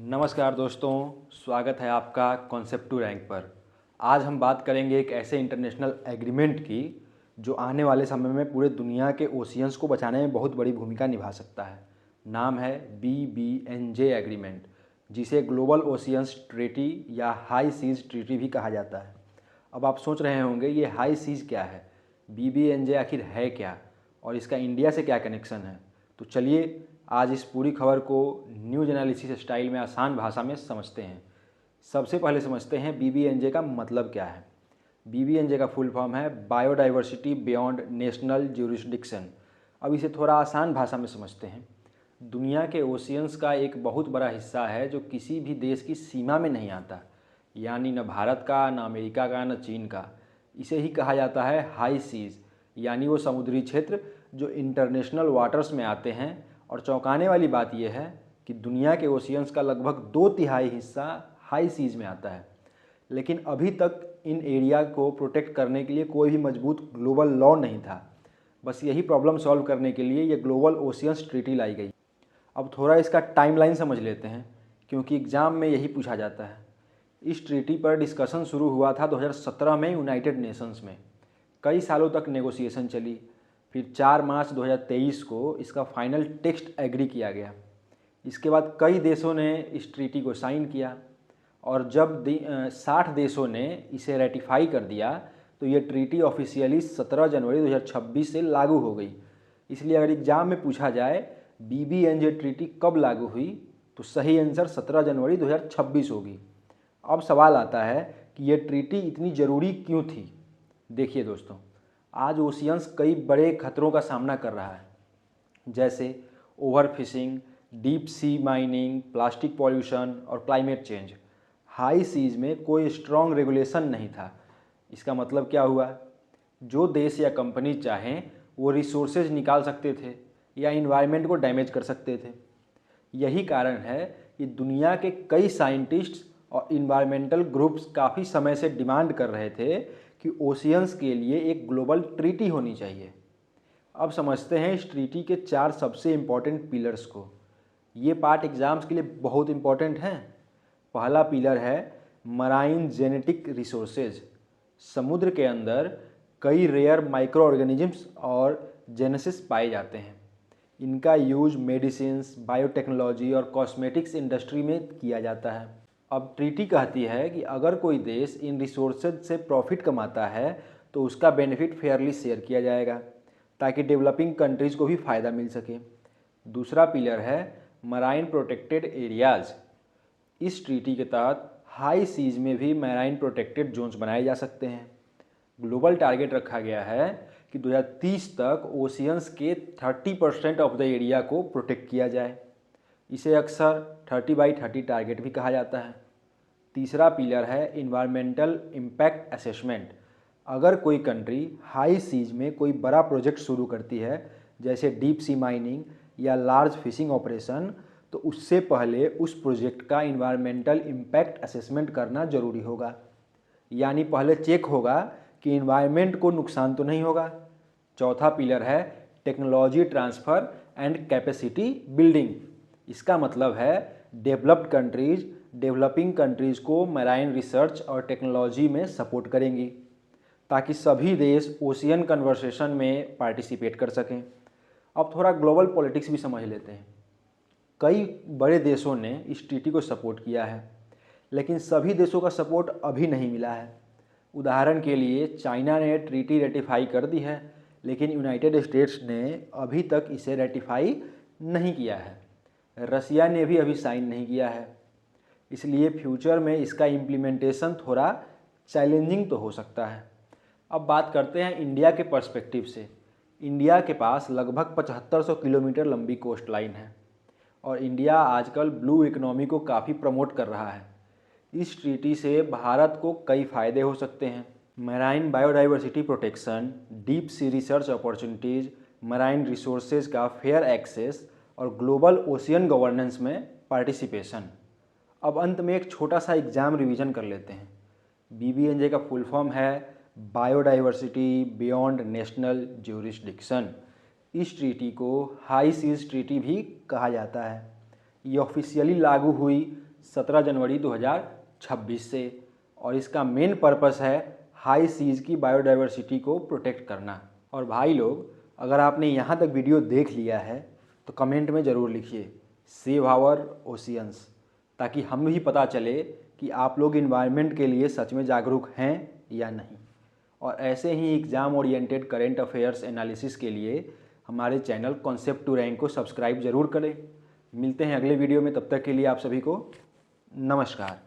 नमस्कार दोस्तों, स्वागत है आपका कॉन्सेप्ट टू रैंक पर। आज हम बात करेंगे एक ऐसे इंटरनेशनल एग्रीमेंट की जो आने वाले समय में पूरे दुनिया के ओशियंस को बचाने में बहुत बड़ी भूमिका निभा सकता है। नाम है BBNJ एग्रीमेंट, जिसे ग्लोबल ओशियंस ट्रीटी या हाई सीज ट्रीटी भी कहा जाता है। अब आप सोच रहे होंगे ये हाई सीज क्या है, BBNJ आखिर है क्या और इसका इंडिया से क्या कनेक्शन है। तो चलिए आज इस पूरी खबर को न्यूज एनालिसिस स्टाइल में आसान भाषा में समझते हैं। सबसे पहले समझते हैं BBNJ का मतलब क्या है। BBNJ का फुल फॉर्म है बायोडाइवर्सिटी बियॉन्ड नेशनल ज्यूरिसडिक्शन। अब इसे थोड़ा आसान भाषा में समझते हैं। दुनिया के ओशियंस का एक बहुत बड़ा हिस्सा है जो किसी भी देश की सीमा में नहीं आता, यानी न भारत का, न अमेरिका का, न चीन का। इसे ही कहा जाता है हाई सीज, यानी वो समुद्री क्षेत्र जो इंटरनेशनल वाटर्स में आते हैं। और चौंकाने वाली बात यह है कि दुनिया के ओशियंस का लगभग 2/3 हिस्सा हाई सीज में आता है। लेकिन अभी तक इन एरिया को प्रोटेक्ट करने के लिए कोई भी मजबूत ग्लोबल लॉ नहीं था। बस यही प्रॉब्लम सॉल्व करने के लिए ये ग्लोबल ओशियंस ट्रीटी लाई गई। अब थोड़ा इसका टाइमलाइन समझ लेते हैं, क्योंकि एग्ज़ाम में यही पूछा जाता है। इस ट्रीटी पर डिस्कशन शुरू हुआ था 2017 में यूनाइटेड नेशंस में। कई सालों तक नेगोशिएशन चली, फिर 4 मार्च 2023 को इसका फाइनल टेक्स्ट एग्री किया गया। इसके बाद कई देशों ने इस ट्रीटी को साइन किया और जब 60 देशों ने इसे रेटिफाई कर दिया तो ये ट्रीटी ऑफिशियली 17 जनवरी 2026 से लागू हो गई। इसलिए अगर एग्ज़ाम में पूछा जाए BBNJ ट्रीटी कब लागू हुई, तो सही आंसर 17 जनवरी 2026 होगी। अब सवाल आता है कि ये ट्रीटी इतनी ज़रूरी क्यों थी। देखिए दोस्तों, आज ओशियंस कई बड़े खतरों का सामना कर रहा है, जैसे overfishing, deep sea mining, plastic pollution और क्लाइमेट चेंज। हाई सीज में कोई स्ट्रॉन्ग रेगुलेशन नहीं था। इसका मतलब क्या हुआ? जो देश या कंपनी चाहें वो रिसोर्सेज निकाल सकते थे या इन्वायरमेंट को डैमेज कर सकते थे। यही कारण है कि दुनिया के कई साइंटिस्ट्स और इन्वायरमेंटल ग्रुप्स काफ़ी समय से डिमांड कर रहे थे कि ओशियंस के लिए एक ग्लोबल ट्रीटी होनी चाहिए। अब समझते हैं इस ट्रीटी के 4 सबसे इम्पॉर्टेंट पिलर्स को। ये पार्ट एग्जाम्स के लिए बहुत इम्पॉर्टेंट हैं। पहला पिलर है मराइन जेनेटिक रिसोर्सेज। समुद्र के अंदर कई रेयर माइक्रो ऑर्गेनिजम्स और जेनेसिस पाए जाते हैं। इनका यूज मेडिसिन्स, बायोटेक्नोलॉजी और कॉस्मेटिक्स इंडस्ट्री में किया जाता है। अब ट्रीटी कहती है कि अगर कोई देश इन रिसोर्सेज से प्रॉफिट कमाता है तो उसका बेनिफिट फेयरली शेयर किया जाएगा, ताकि डेवलपिंग कंट्रीज़ को भी फ़ायदा मिल सके। दूसरा पिलर है मराइन प्रोटेक्टेड एरियाज़। इस ट्रीटी के तहत हाई सीज में भी मैराइन प्रोटेक्टेड जोन्स बनाए जा सकते हैं। ग्लोबल टारगेट रखा गया है कि 2030 तक ओशियंस के 30% ऑफ द एरिया को प्रोटेक्ट किया जाए। इसे अक्सर 30/30 टारगेट भी कहा जाता है। तीसरा पिलर है इन्वायरमेंटल इम्पैक्ट असेसमेंट। अगर कोई कंट्री हाई सीज में कोई बड़ा प्रोजेक्ट शुरू करती है, जैसे डीप सी माइनिंग या लार्ज फिशिंग ऑपरेशन, तो उससे पहले उस प्रोजेक्ट का इन्वायरमेंटल इम्पैक्ट असेसमेंट करना ज़रूरी होगा। यानी पहले चेक होगा कि इन्वायरमेंट को नुकसान तो नहीं होगा। चौथा पिलर है technology transfer and capacity building. इसका मतलब है डेवलप्ड कंट्रीज़ डेवलपिंग कंट्रीज़ को मैराइन रिसर्च और टेक्नोलॉजी में सपोर्ट करेंगी, ताकि सभी देश ओशियन कन्वर्सेशन में पार्टिसिपेट कर सकें। अब थोड़ा ग्लोबल पॉलिटिक्स भी समझ लेते हैं। कई बड़े देशों ने इस ट्रीटी को सपोर्ट किया है, लेकिन सभी देशों का सपोर्ट अभी नहीं मिला है। उदाहरण के लिए चाइना ने ट्रीटी रेटिफाई कर दी है, लेकिन यूनाइटेड स्टेट्स ने अभी तक इसे रेटिफाई नहीं किया है। रसिया ने भी अभी साइन नहीं किया है। इसलिए फ्यूचर में इसका इम्प्लीमेंटेशन थोड़ा चैलेंजिंग तो हो सकता है। अब बात करते हैं इंडिया के पर्सपेक्टिव से। इंडिया के पास लगभग 7500 किलोमीटर लंबी कोस्ट लाइन है और इंडिया आजकल ब्लू इकोनॉमी को काफ़ी प्रमोट कर रहा है। इस ट्रीटी से भारत को कई फ़ायदे हो सकते हैं। Marine biodiversity protection, deep sea research opportunities, marine resources का फेयर एक्सेस और ग्लोबल ओशियन गवर्नेंस में पार्टिसिपेशन। अब अंत में एक छोटा सा एग्ज़ाम रिवीजन कर लेते हैं। BBNJ का फुल फॉर्म है बायोडाइवर्सिटी बियॉन्ड नेशनल ज्यूरिसडिक्शन। इस ट्रीटी को हाई सीज ट्रीटी भी कहा जाता है। ये ऑफिशियली लागू हुई 17 जनवरी 2026 से, और इसका मेन पर्पस है हाई सीज की बायोडाइवर्सिटी को प्रोटेक्ट करना। और भाई लोग, अगर आपने यहाँ तक वीडियो देख लिया है तो कमेंट में ज़रूर लिखिए सेव आवर ओशियंस, ताकि हम भी पता चले कि आप लोग इन्वायरमेंट के लिए सच में जागरूक हैं या नहीं। और ऐसे ही exam oriented current affairs analysis के लिए हमारे चैनल कॉन्सेप्ट टू रैंक को सब्सक्राइब ज़रूर करें। मिलते हैं अगले वीडियो में, तब तक के लिए आप सभी को नमस्कार।